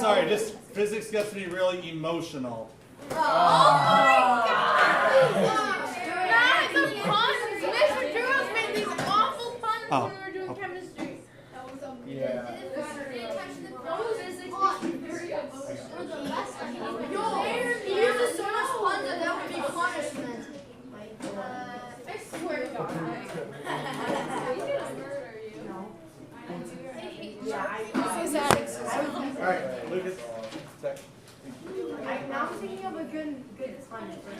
sorry, just physics gets me really emotional. Oh my God! That's a pun. Mr. Drews made these awful puns when we were doing chemistry. Yeah. He uses so much fun that would be punishment. I swear to God. Alright, Lucas. Sec. Now I'm thinking of a good punishment.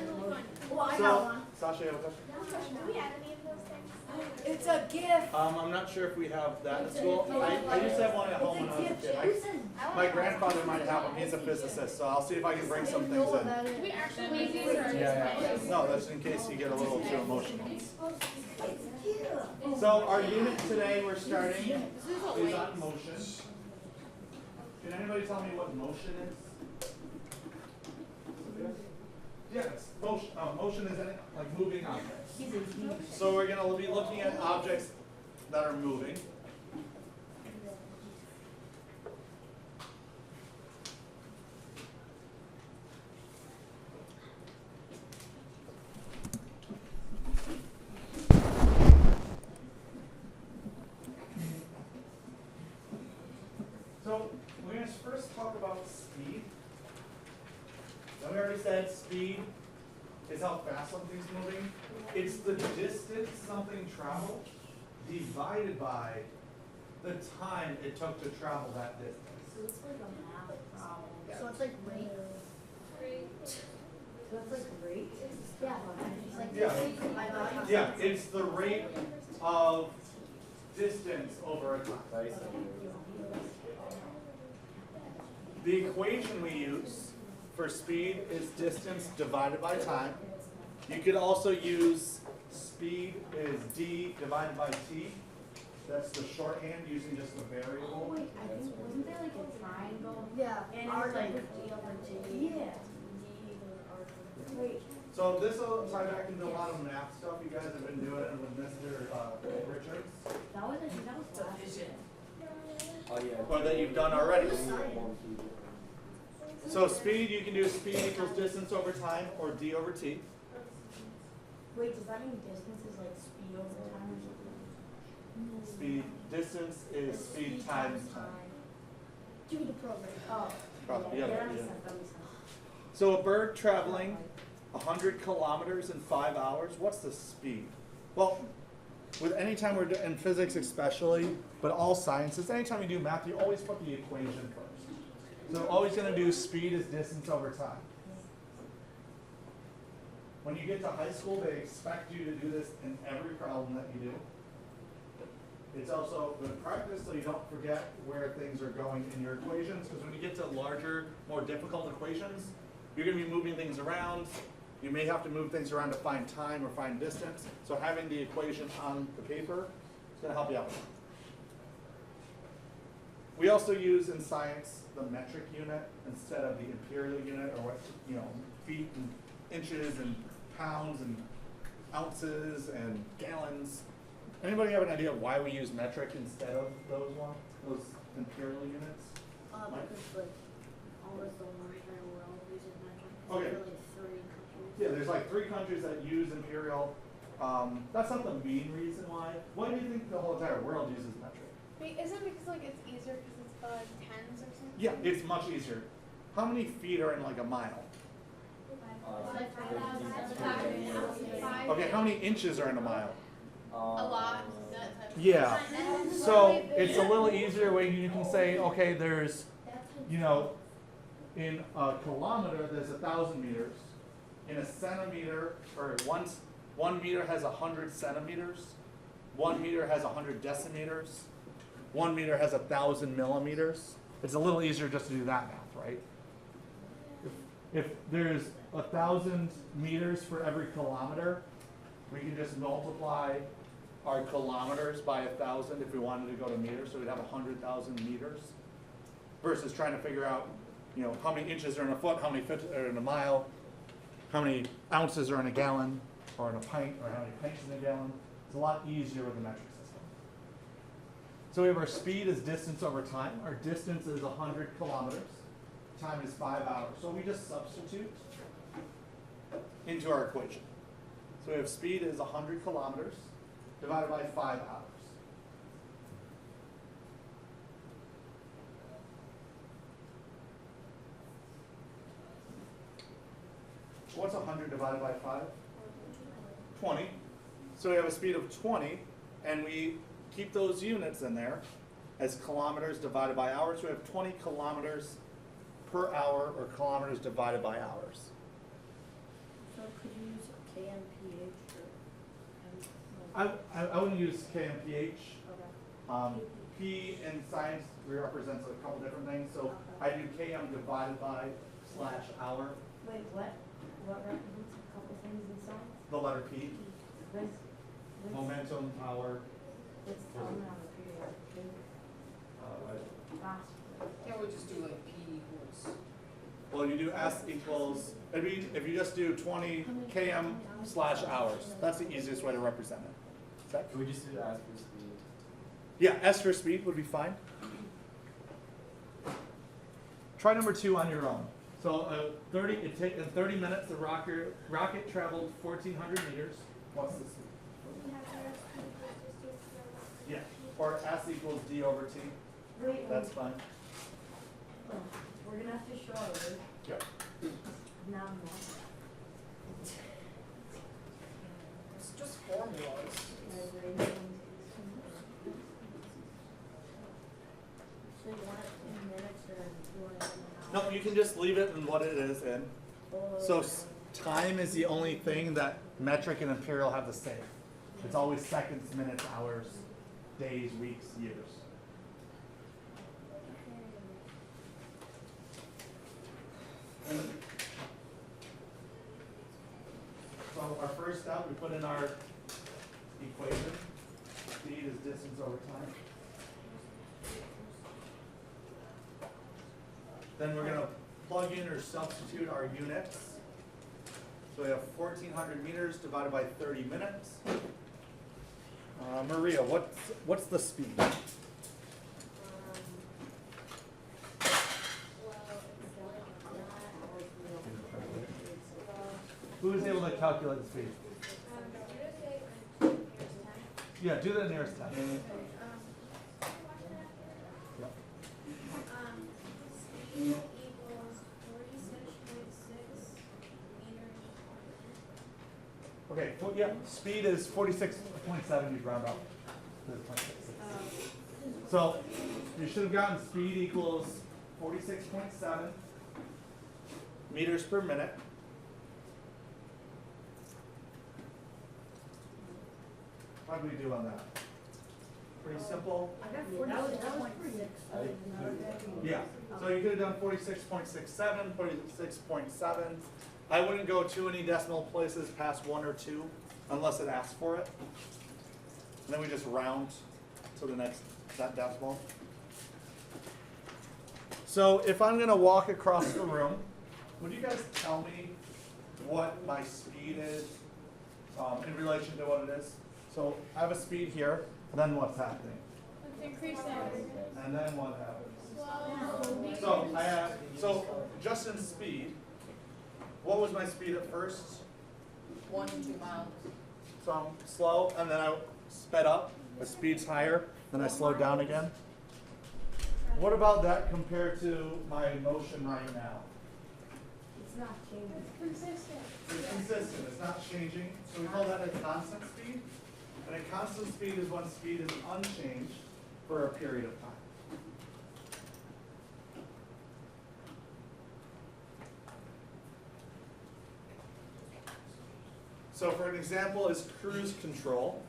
Well, I got So, one. Sasha, you have a question? Do we have any of those things? It's a gift. I'm not sure if we have that at school. I used to have one at home when I was a kid. My grandfather might have one. He's a physicist, so I'll see if I can bring some things in. Do we actually make these or Yeah. No, that's in case you get a little too emotional. So our unit today we're starting is on motion. Can anybody tell me what motion is? Yes, motion. Motion is like moving objects. So we're going to be looking at objects that are moving. So we're going to first talk about speed. Now we already said speed is how fast something's moving. It's the distance something traveled divided by the time it took to travel that distance. So it's like a math problem. So it's like rate. So it's like rate. Yeah. It's like Yeah. Yeah, it's the rate of distance over a time. The equation we use for speed is distance divided by time. You could also use speed is d divided by t. That's the shorthand using just the variable. Oh wait, I think wasn't there like a triangle? Yeah. And R like D over T. Yeah. D equals R. Wait. So this will tie back into a lot of math stuff you guys have been doing with Mr. Richards. That was division. Oh yeah. Or that you've done already. So speed, you can do speed equals distance over time or d over t. Wait, does that mean distance is like speed over time or something? Speed, distance is speed times time. Do the program. Oh. Probably, yeah, that makes yeah. sense. That makes sense. So a bird traveling 100 kilometers in 5 hours, what's the speed? Well, with any time we're in physics especially, but all sciences, anytime you do math, you always put the equation first. So we're always going to do speed is distance over time. When you get to high school, they expect you to do this in every problem that you do. It's also good practice so you don't forget where things are going in your equations, because when you get to larger, more difficult equations, you're going to be moving things around. You may have to move things around to find time or find distance. So having the equation on the paper is going to help you out. We also use in science the metric unit instead of the imperial unit, or what, feet and inches and pounds and ounces and gallons. Anybody have an idea of why we use metric instead of those imperial units? Because like almost the whole entire world uses metric. Okay. There are like 3 countries. Yeah, there's like 3 countries that use imperial. That's not the main reason why. Why do you think the whole entire world uses metric? Wait, is it because like it's easier because it's tens or something? Yeah, it's much easier. How many feet are in like a mile? Okay, how many inches are in a mile? A lot. Yeah. So it's a little easier when you can say, okay, there's, in a kilometer, there's 1,000 meters. In a centimeter, or one meter has 100 centimeters. 1 meter has 100 decimeters. 1 meter has 1,000 millimeters. It's a little easier just to do that math, right? If there's 1,000 meters for every kilometer, we can just multiply our kilometers by 1,000 if we wanted to go to meters, so we'd have 100,000 meters. Versus trying to figure out, how many inches are in a foot, how many feet are in a mile, how many ounces are in a gallon, or in a pint, or how many pints in a gallon. It's a lot easier with the metric system. So we have our speed is distance over time. Our distance is 100 kilometers. time is 5 hours. So we just substitute into our equation. So we have speed is 100 kilometers divided by 5 hours. What's 100 divided by 5? 20. So we have a speed of 20, and we keep those units in there as kilometers divided by hours. We have 20 kilometers per hour, or kilometers divided by hours. So could you use KMPH or? I wouldn't use KMPH. Okay. P in science represents a couple different things. So I do KM divided by / hour. Wait, what? What represents a couple things in science? The letter P. What's Momentum, power. what's the amount of period? Last. Can't we just do like P equals? Well, you do S equals, I mean, if you just do 20 km / hours, that's the easiest way to represent it. Is that, Can we just do as for speed? yeah, S for speed would be fine. Try number 2 on your own. So in 30 minutes, the rocket traveled 1,400 meters. What's the speed? Yeah, or S equals D over T. Wait, That's fine. we're gonna have to show it. Yep. Now, It's just formulas. So you want it in minutes or you want it in an No, hour? you can just leave it in what it is in. So time is the only thing that metric and imperial have the same. It's always seconds, minutes, hours, days, weeks, years. So our first step, we put in our equation. Speed is distance over time. Then we're gonna plug in or substitute our units. So we have 1,400 meters divided by 30 minutes. Maria, what's the speed? Who is able to calculate the speed? Yeah, do the nearest 10. Speed equals 46.6 meters per minute. Okay, yeah, speed is 46.7, you round up to 0.66. So you should have gotten speed equals 46.7 meters per minute. How did we do on that? Pretty simple. I got 46.6. Yeah, so you could have done 46.67, 46.7. I wouldn't go too many decimal places past 1 or 2 unless it asks for it. And then we just round to the next that decimal. So if I'm going to walk across the room, would you guys tell me what my speed is in relation to what it is? So I have a speed here, then what's happening? Let's increase And then what happens? So just in speed, what was my speed at first? 1 to 2 miles. So I'm slow, and then I sped up. My speed's higher, then I slowed down again. What about that compared to my motion right now? It's not changing. Consistent. It's consistent, it's not changing, so we call that a constant speed. And a constant speed is when speed is unchanged for a period of time. So for an example is cruise control.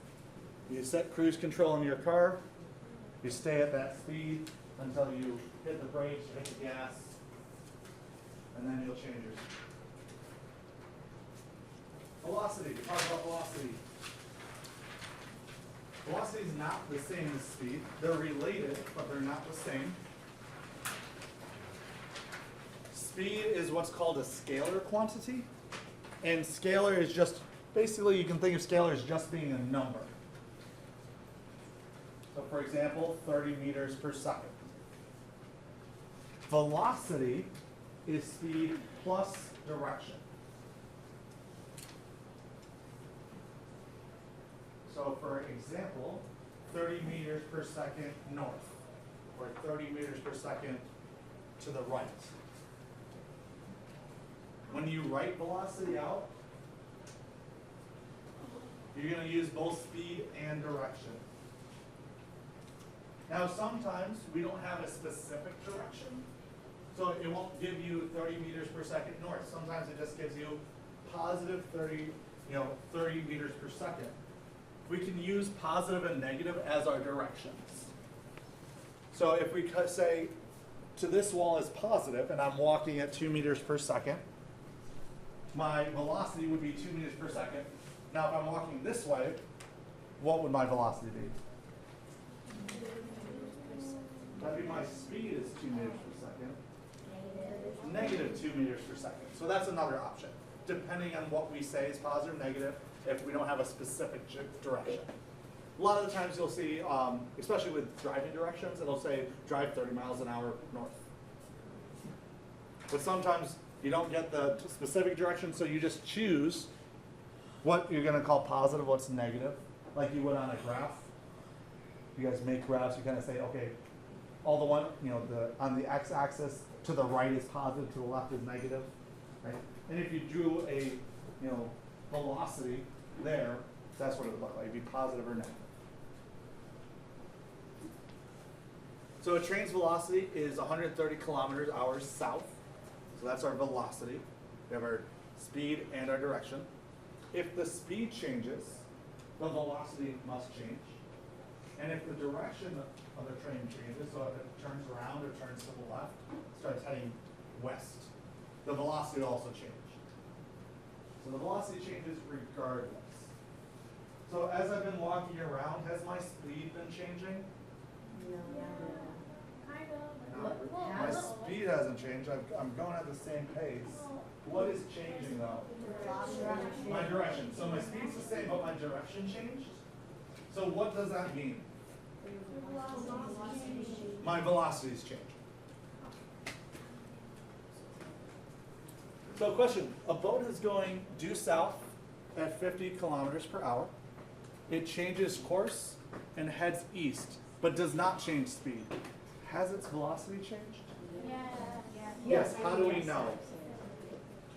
You set cruise control in your car, you stay at that speed until you hit the brakes, hit the gas, and then you'll change your speed. Velocity, we talk about velocity. Velocity is not the same as speed. They're related, but they're not the same. Speed is what's called a scalar quantity. And scalar is just, basically you can think of scalar as just being a number. So for example, 30 meters per second. Velocity is speed plus direction. So for example, 30 meters per second north, or 30 meters per second to the right. When you write velocity out, you're going to use both speed and direction. Now sometimes we don't have a specific direction, so it won't give you 30 meters per second north. Sometimes it just gives you positive 30 meters per second. We can use positive and negative as our directions. So if we say to this wall is positive and I'm walking at 2 meters per second, my velocity would be 2 meters per second. Now if I'm walking this way, what would my velocity be? That'd be my speed is 2 meters per second. Negative 2 meters per second. So that's another option, depending on what we say is positive, negative, if we don't have a specific direction. A lot of the times you'll see, especially with driving directions, it'll say drive 30 miles an hour north. But sometimes you don't get the specific direction, so you just choose what you're gonna call positive, what's negative, like you would on a graph. You guys make graphs, you kind of say, okay, all the one, on the x-axis, to the right is positive, to the left is negative, right? And if you drew a, velocity there, that's what it would look like, it'd be positive or negative. So a train's velocity is 130 kilometers hours south. So that's our velocity. We have our speed and our direction. If the speed changes, the velocity must change. And if the direction of the train changes, so if it turns around or turns to the left, starts heading west, the velocity will also change. So the velocity changes regardless. So as I've been walking around, has my speed been changing? Kind of. No. My speed hasn't changed. I'm going at the same pace. What is changing though? My direction. So my speed's the same, but my direction changed. So what does that mean? My velocity's changed. So question, a boat is going due south at 50 kilometers per hour. It changes course and heads east, but does not change speed. Has its velocity changed? Yeah. Yes, how do we know?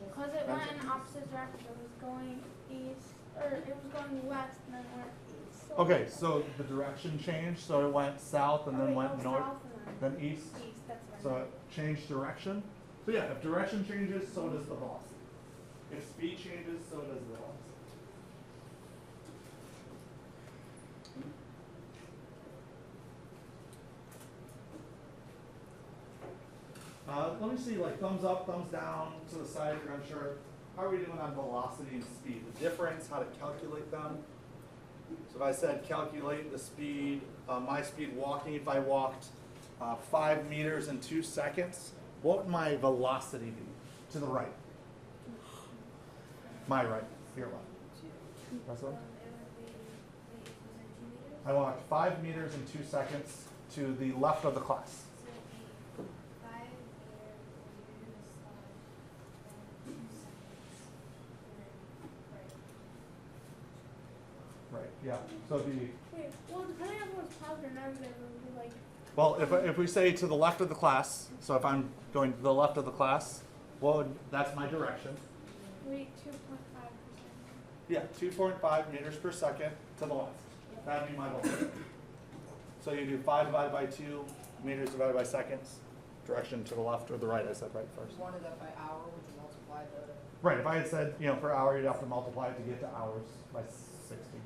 Because it went in the opposite direction. It was going east, or it was going west and then went east. So Okay, so the direction changed, so it went south and then went north, south and then east. east. That's right. So it changed direction. So yeah, if direction changes, so does the velocity. If speed changes, so does the velocity. Let me see, like thumbs up, thumbs down, to the side if you're unsure. How are we doing on velocity and speed? The difference, how to calculate them. So if I said calculate the speed, my speed walking, if I walked 5 meters in 2 seconds, what would my velocity be? To the right. My right, your left. That's what? I walked 5 meters in 2 seconds to the left of the class. Right, yeah. So it'd be, Wait, well, depending on what's positive or negative, it would be like. well, if we say to the left of the class, so if I'm going to the left of the class, that's my direction. Wait, 2.5%. Yeah, 2.5 meters per second to the left. That'd be my velocity. So you do 5 divided by 2 meters divided by seconds, direction to the left or the right, I said right first. You wanted that by hour, would you multiply the? Right, if I had said, per hour, you'd have to multiply it to get to hours by 60.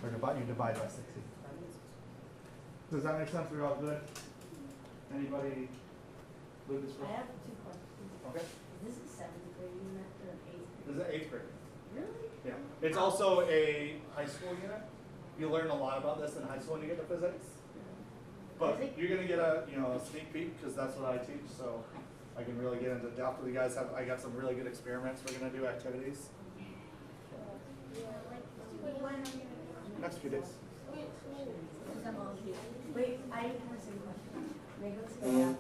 Or you divide by 60. Does that make sense? We're all good? Anybody leave this I room? have 2 questions. Okay. Is this a 7th grade unit or an 8th grade? This is an 8th grade. Really? Yeah. It's also a high school unit. You learn a lot about this in high school when you get to physics. But you're gonna get a sneak peek because that's what I teach, so I can really get into depth with you guys. I got some really good experiments we're gonna do, activities. Wait, when are you gonna do Next few days. Wait, I have a question. May I go to the bathroom?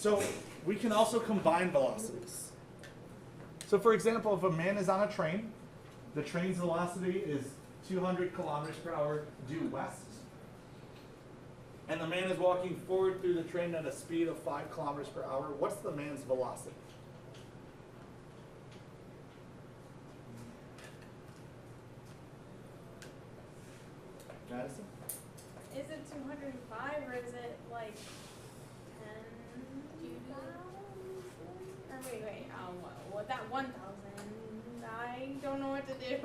So we can also combine velocities. So for example, if a man is on a train, the train's velocity is 200 kilometers per hour due west, and the man is walking forward through the train at a speed of 5 kilometers per hour, what's the man's velocity? Madison? Is it 205 or is it like 10,000? Or wait, what that 1,000? I don't know what to do.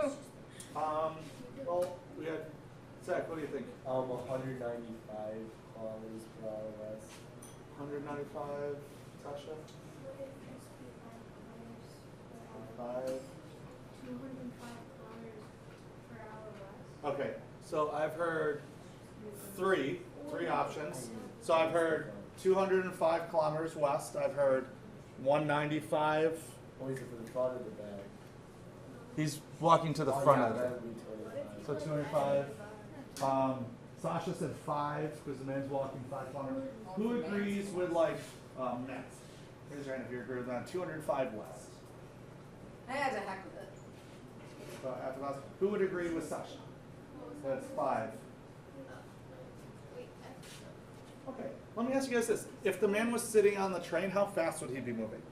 Well, we had, Zach, what do you think? 195 kilometers per hour west. 195, Sasha? 5. 205 kilometers per hour west. Okay, so I've heard three options. So I've heard 205 kilometers west. I've heard 195. What is it for the front or the back? He's walking to the Oh, front yeah, of it. that would be 25. So 205. Sasha said 5 because the man's walking 5 kilometers. Who agrees with like Matt? Raise your hand if you agree with that. 205 west. I had to heck with it. After that, who would agree with Sasha? That's 5. Okay, let me ask you guys this. If the man was sitting on the train, how fast would he be moving?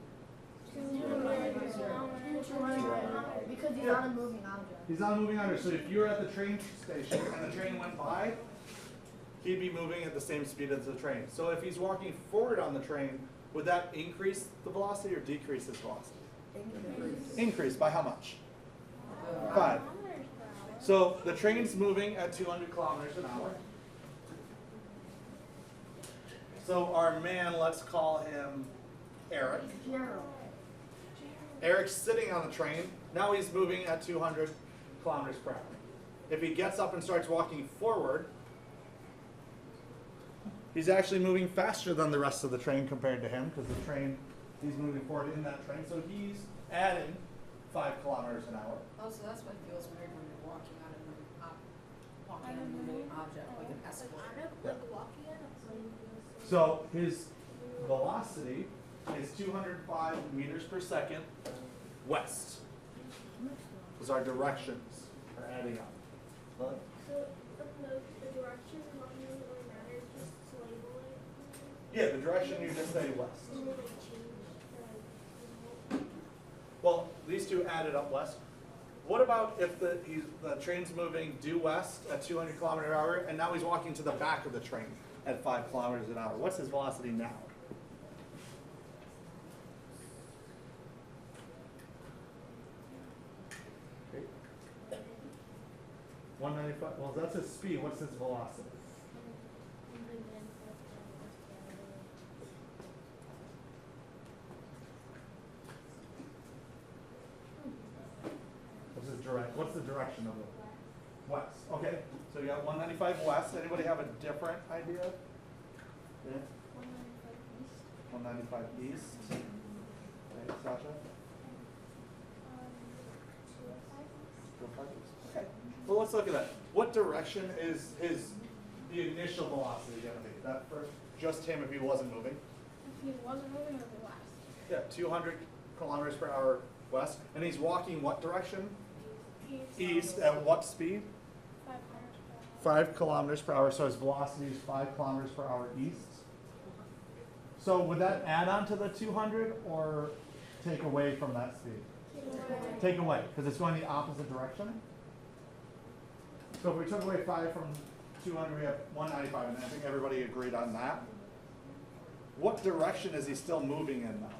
200 because he's on a moving object. He's on a moving object, so if you were at the train station and the train went by, he'd be moving at the same speed as the train. So if he's walking forward on the train, would that increase the velocity or decrease his velocity? Increase by how much? 5. So the train's moving at 200 kilometers an hour. So our man, let's call him Eric. Gerald. Eric's sitting on the train. Now he's moving at 200 kilometers per hour. If he gets up and starts walking forward, he's actually moving faster than the rest of the train compared to him because the train, he's moving forward in that train. So he's adding 5 kilometers an hour. Oh, so that's why it feels weird when you're walking on a moving object, like an escalator. So his velocity is 205 meters per second west. Because our directions are adding up. What? So the direction doesn't really matter, just label it. Yeah, the direction you just say west. And then like change the Well, these two added up west. What about if the train's moving due west at 200 kilometers per hour, and now he's walking to the back of the train at 5 kilometers an hour? What's his velocity now? Okay. 195. Well, that's his speed. What's his velocity? What's the direction of it? West. Okay, so you got 195 west. Anybody have a different idea? Yeah. 195 east. Okay, Sasha? 205 east. Okay. Well, let's look at that. What direction is the initial velocity going to be? That first, just him if he wasn't moving. If he wasn't moving, it would be west. Yeah, 200 kilometers per hour west, and he's walking what direction? East at what speed? 5 kilometers per hour. So his velocity is 5 kilometers per hour east. So would that add on to the 200 or take away from that speed? Take away, because it's going the opposite direction. So if we took away 5 from 200, we have 195, and I think everybody agreed on that. What direction is he still moving in now?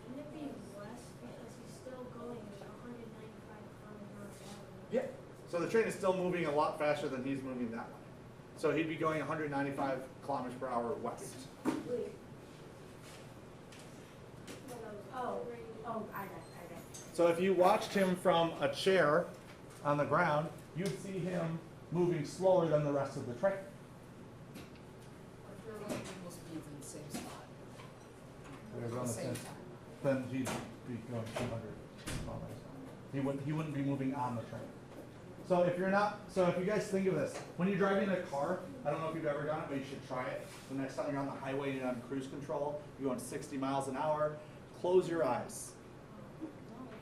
Wouldn't it be west because he's still going at 195 kilometers an hour? Yeah. So the train is still moving a lot faster than he's moving that way. So he'd be going 195 kilometers per hour west. Wait. Oh, I got it. So if you watched him from a chair on the ground, you'd see him moving slower than the rest of the train. If you're running equal speeds in the same spot. They're At on the the same same- time. Then he'd be going 200 kilometers. He wouldn't be moving on the train. So if you guys think of this, when you're driving a car, I don't know if you've ever done it, but you should try it. The next time you're on the highway and you're on cruise control, you're going 60 miles an hour, close your eyes.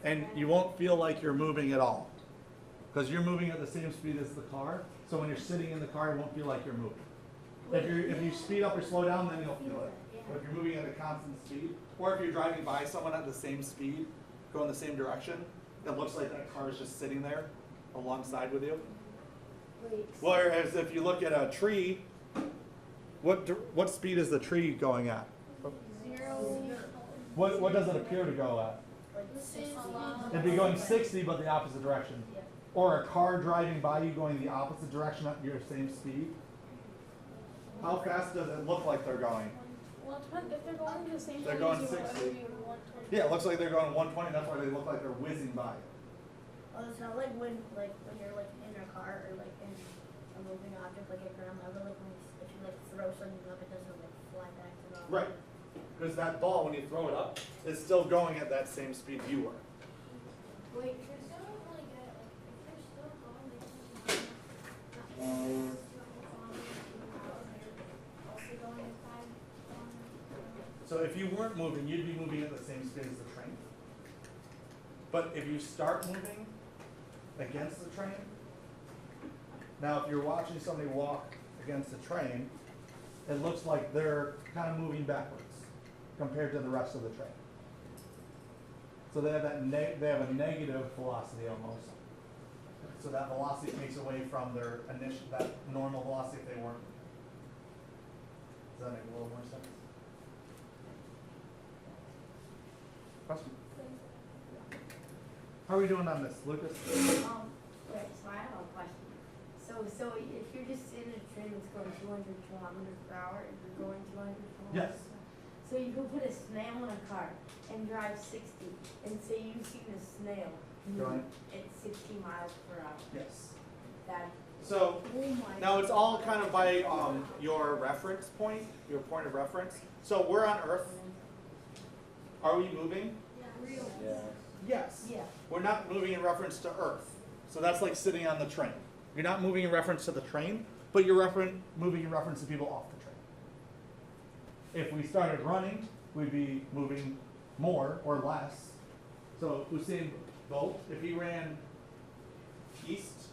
And you won't feel like you're moving at all. Because you're moving at the same speed as the car, so when you're sitting in the car, it won't feel like you're moving. If you speed up or slow down, then you'll feel it. But if you're moving at a constant speed, or if you're driving by someone at the same speed, going the same direction, it looks like that car is just sitting there alongside with you. Whereas if you look at a tree, what speed is the tree going at? 0. What does it appear to go at? It'd be going 60, but the opposite direction. Or a car driving by you going the opposite direction at your same speed. How fast does it look like they're going? Well, it depends. If they're going the same They're speed going as you, 60. it would be 120. Yeah, it looks like they're going 120. That's why they look like they're whizzing by. Oh, it's not like when you're like in a car or like in a moving object like a ground level, like when if you like throw something up, it doesn't like fly back to the. Right. Because that ball, when you throw it up, is still going at that same speed you were. Wait, I still don't really get it. Like, if they're still going, they can't also going at 5 kilometers. So if you weren't moving, you'd be moving at the same speed as the train. But if you start moving against the train, now if you're watching somebody walk against the train, it looks like they're kind of moving backwards compared to the rest of the train. So they have they have a negative velocity almost. So that velocity takes away from their that normal velocity if they weren't. Does that make a little more sense? Question? How are we doing on this, Lucas? Okay, so I have a question. So if you're just in a train that's going 200 kilometers per hour, and you're going 200 kilometers. Yes. So you can put a snail in a car and drive 60, and say you've seen a snail Going? at 60 miles per hour. Yes. That. So Oh my. now it's all kind of by your reference point, your point of reference. So we're on Earth. Are we moving? Yeah. Yes. Yeah. We're not moving in reference to Earth. So that's like sitting on the train. You're not moving in reference to the train, but you're moving in reference to people off the train. If we started running, we'd be moving more or less. So Usain Bolt, if he ran east,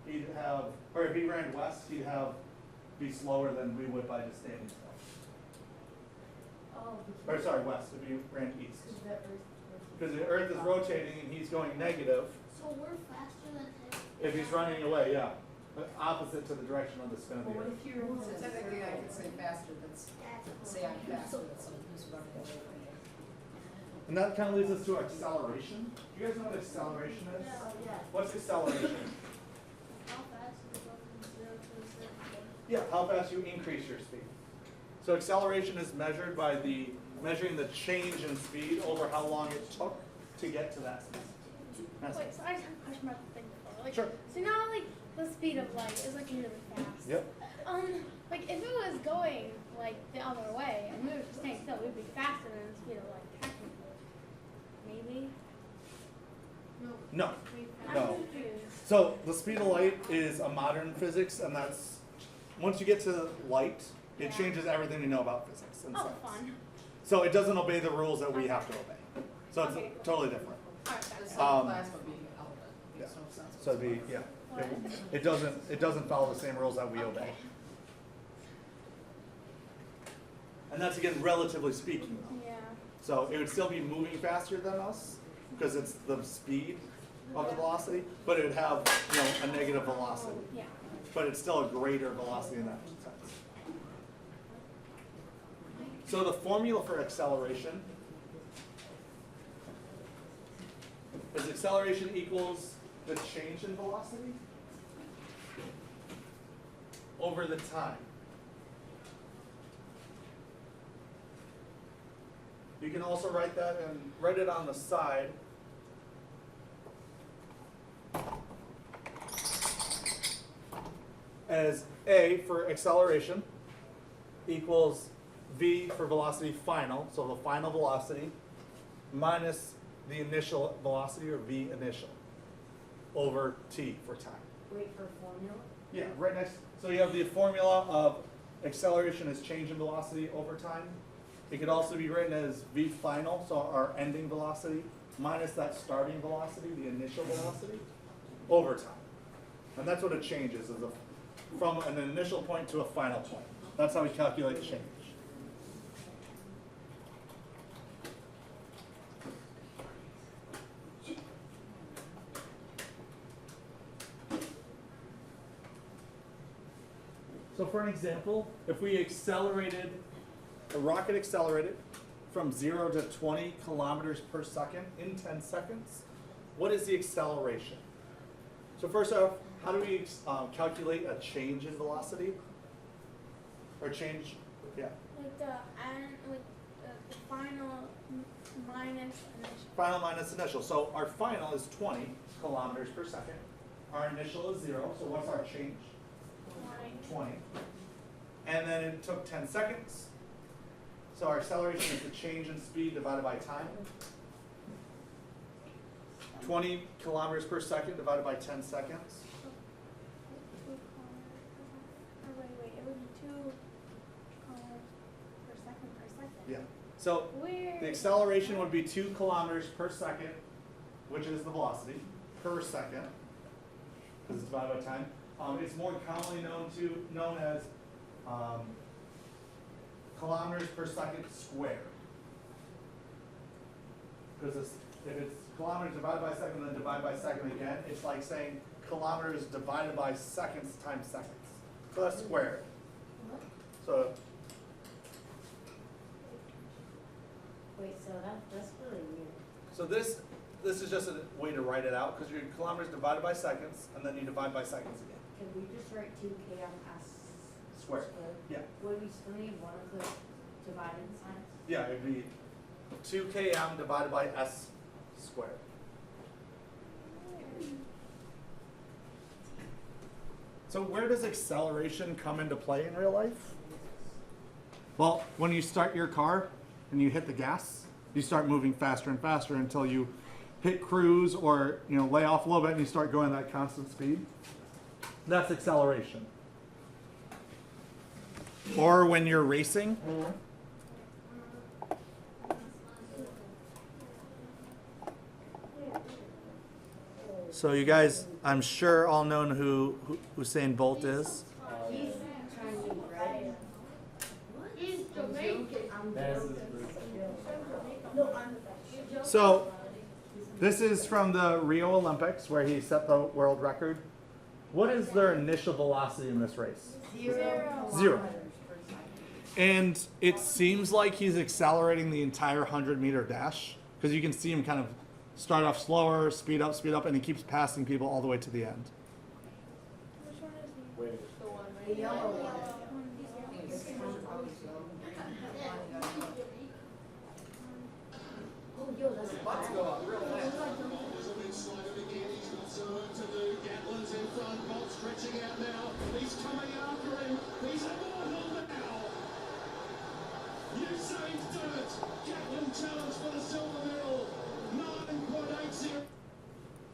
he'd have, or if he ran west, he'd be slower than we would by just standing still. Oh, Or sorry, west, if you ran east. because the Earth. Because the Earth is rotating and he's going negative. So we're faster than him. If he's running away, yeah. But opposite to the direction of the spin of the But what Earth. if you're in So a technically, I could circle? say faster, that's, say I'm faster than someone who's running away from me. And that kind of leads us to acceleration. Do you guys know what acceleration is? Oh, yeah. What's acceleration? How fast do we go from 0 to a certain point? Yeah, how fast you increase your speed. So acceleration is measured by measuring the change in speed over how long it took to get to that speed. Wait, so I just have a question about the thing before. Like, Sure. So now, like, the speed of light is like really fast. Yep. Like if it was going like the other way and we were just staying still, we'd be faster than the speed of light, technically. Maybe. No. I'm No. confused. So the speed of light is a modern physics, and that's once you get to light, it Yeah. changes everything we know about physics and Oh, science. fun. So it doesn't obey the rules that we have to obey. So it's Okay. totally different. All right, The that's second Um, class would be an element, makes no sense. So it'd be yeah. It doesn't follow the same rules that we obey. And that's again relatively speaking though. Yeah. So it would still be moving faster than us because it's the speed of the velocity, but it would have a negative velocity. Yeah. But it's still a greater velocity in that sense. So the formula for acceleration is acceleration equals the change in velocity over the time. You can also write that and write it on the side. As A for acceleration equals V for velocity final, so the final velocity, minus the initial velocity, or V initial, over T for time. Wait for formula? Yeah, right next. So you have the formula of acceleration is change in velocity over time. It could also be written as v final, so our ending velocity, minus that starting velocity, the initial velocity, over time. And that's what a change is from an initial point to a final point. That's how we calculate change. So for an example, if we accelerated, a rocket accelerated from 0 to 20 kilometers per second in 10 seconds, what is the acceleration? So first off, how do we calculate a change in velocity? Or change, yeah. Like the final minus initial. Final minus initial. So our final is 20 kilometers per second. Our initial is 0, so what's our change? 20. And then it took 10 seconds. So our acceleration is the change in speed divided by time. 20 kilometers per second divided by 10 seconds. Wait, it would be 2 kilometers per second. Yeah. So the acceleration would be 2 kilometers per second, which is the velocity, per second, because it's divided by time. It's more commonly known as kilometers per second squared. Because if it's kilometers divided by second, then divided by second again, it's like saying kilometers divided by seconds times seconds. So that's squared. So Wait, so that's really weird. so this is just a way to write it out, because your kilometers divided by seconds, and then you divide by seconds again. Can we just write 2 kms Squared. Yeah. Would we still need one of the divided signs? Yeah, it'd be 2 km divided by s squared. So where does acceleration come into play in real life? Well, when you start your car and you hit the gas, you start moving faster and faster until you hit cruise or lay off a little bit and you start going at that constant speed. That's acceleration. Or when you're racing, so you guys, I'm sure all know who Usain Bolt is. He's Chinese, right? He's Jamaican. That's his birthday. No, I'm the best. So this is from the Rio Olympics where he set the world record. What is their initial velocity in this race? 0 Zero. kilometers per second. And it seems like he's accelerating the entire 100-meter dash, because you can see him kind of start off slower, speed up, and he keeps passing people all the way to the end. Which one is he? Wait. The one, The right? yellow one. Oh, yo, that's Let's go up real fast.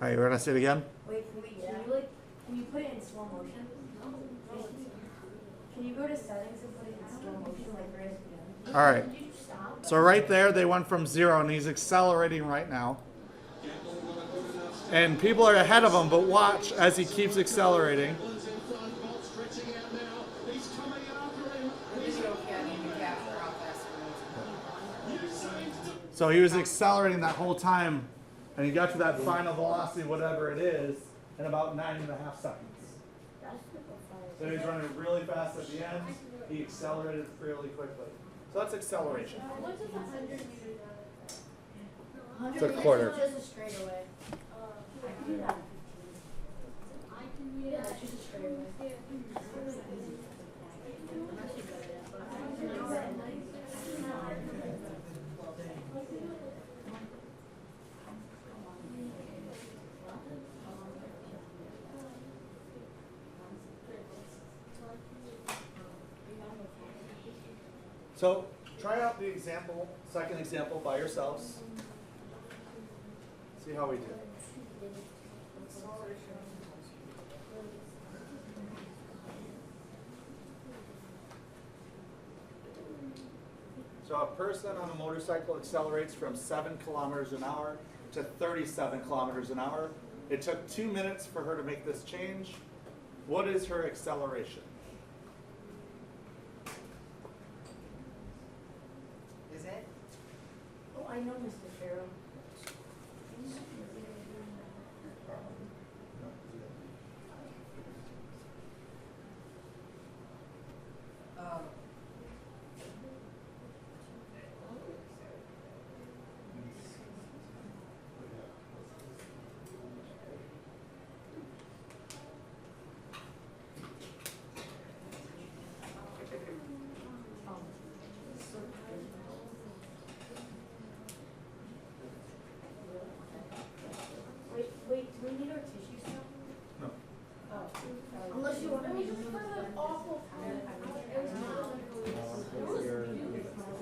All right, we're gonna say it again. Wait, can you put it in slow motion? Can you go to settings and put it in slow motion like right at the beginning? All right. Did you stop? So right there, they went from 0, and he's accelerating right now. And people are ahead of him, but watch as he keeps accelerating. The video can't even capture how fast it moves. So he was accelerating that whole time, and he got to that final velocity, whatever it is, in about 9.5 seconds. So he's running really fast at the end. He accelerated really quickly. So that's acceleration. What does 100 meters It's a quarter. Just a straightaway. I can do that. Yeah, it's just a straightaway. So try out the example, second example by yourselves. See how we do. So a person on a motorcycle accelerates from 7 kilometers an hour to 37 kilometers an hour. It took 2 minutes for her to make this change. What is her acceleration? Is it? Oh, I know, Mr. Farrell. Wait, do we need our tissue still? No. Oh. Unless you want me to move it. Awful.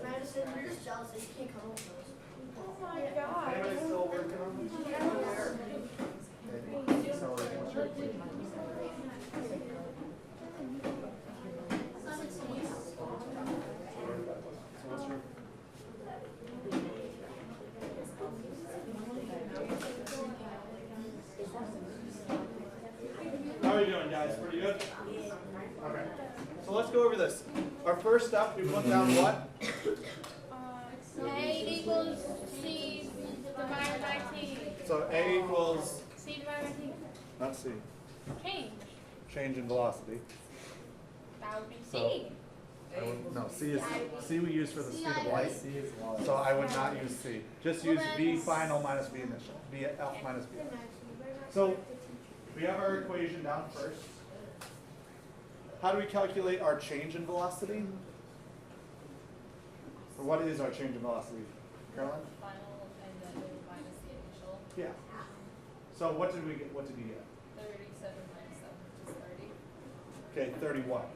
Madison, you're just jealous that you can't come up with those. Oh my god. Anybody still working on this? So, what's your How are you doing, guys? Pretty good? Okay. So let's go over this. Our first step, we put down what? A equals C divided by T. So A equals, C divided by T. not C, Change. change in velocity. That would be So- C. No, C we use for the speed of light. C is lost. So I would not use C. Just Well, use then- V final minus V initial. V F minus V. So we have our equation down first. How do we calculate our change in velocity? Or what is our change in velocity? Caroline? Final and then minus the initial, Yeah. So what did we get? What did you get? 37 minus 7, which is 30 Okay, 30 what?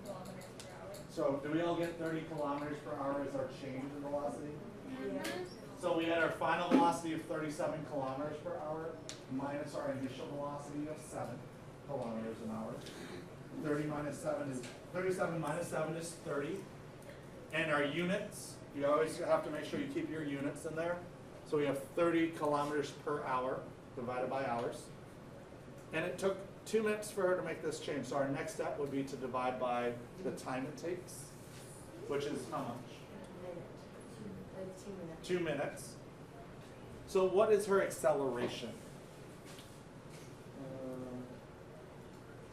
kilometers per hour. So do we all get 30 kilometers per hour as our change in velocity? So we had our final velocity of 37 kilometers per hour minus our initial velocity of 7 kilometers an hour. 37 minus 7 is 30. And our units, you always have to make sure you keep your units in there. So we have 30 kilometers per hour divided by hours. And it took 2 minutes for her to make this change. So our next step would be to divide by the time it takes, which is how much? 2 minutes. So what is her acceleration?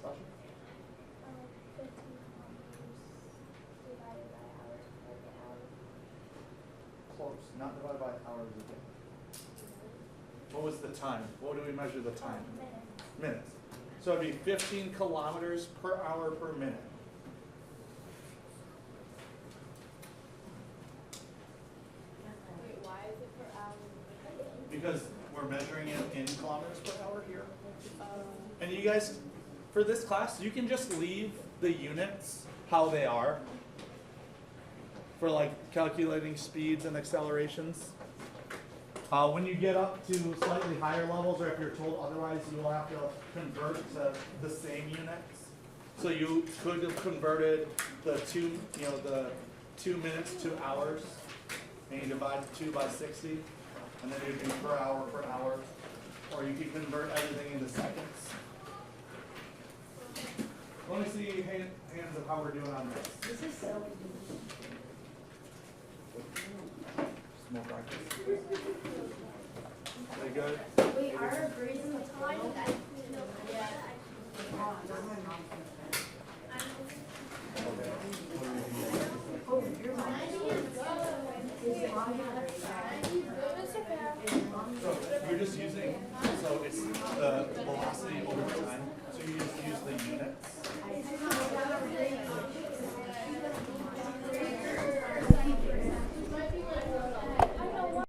Sasha? 15 kilometers divided by hours per hour. Close, not divided by hours a day. What was the time? What do we measure the time? Minutes. So it'd be 15 kilometers per hour per minute. Wait, why is it per hour? Because we're measuring it in kilometers per hour here. And you guys, for this class, you can just leave the units how they are for like calculating speeds and accelerations. When you get up to slightly higher levels, or if you're told otherwise, you will have to convert to the same units. So you could have converted the 2 minutes to hours, and you divide 2 by 60, and then you do per hour, or you can convert everything into seconds. Let me see hands of how we're doing on this. This is so. More practice. Very good. Wait, our grades in the time? Yeah. Oh, you're So you're just using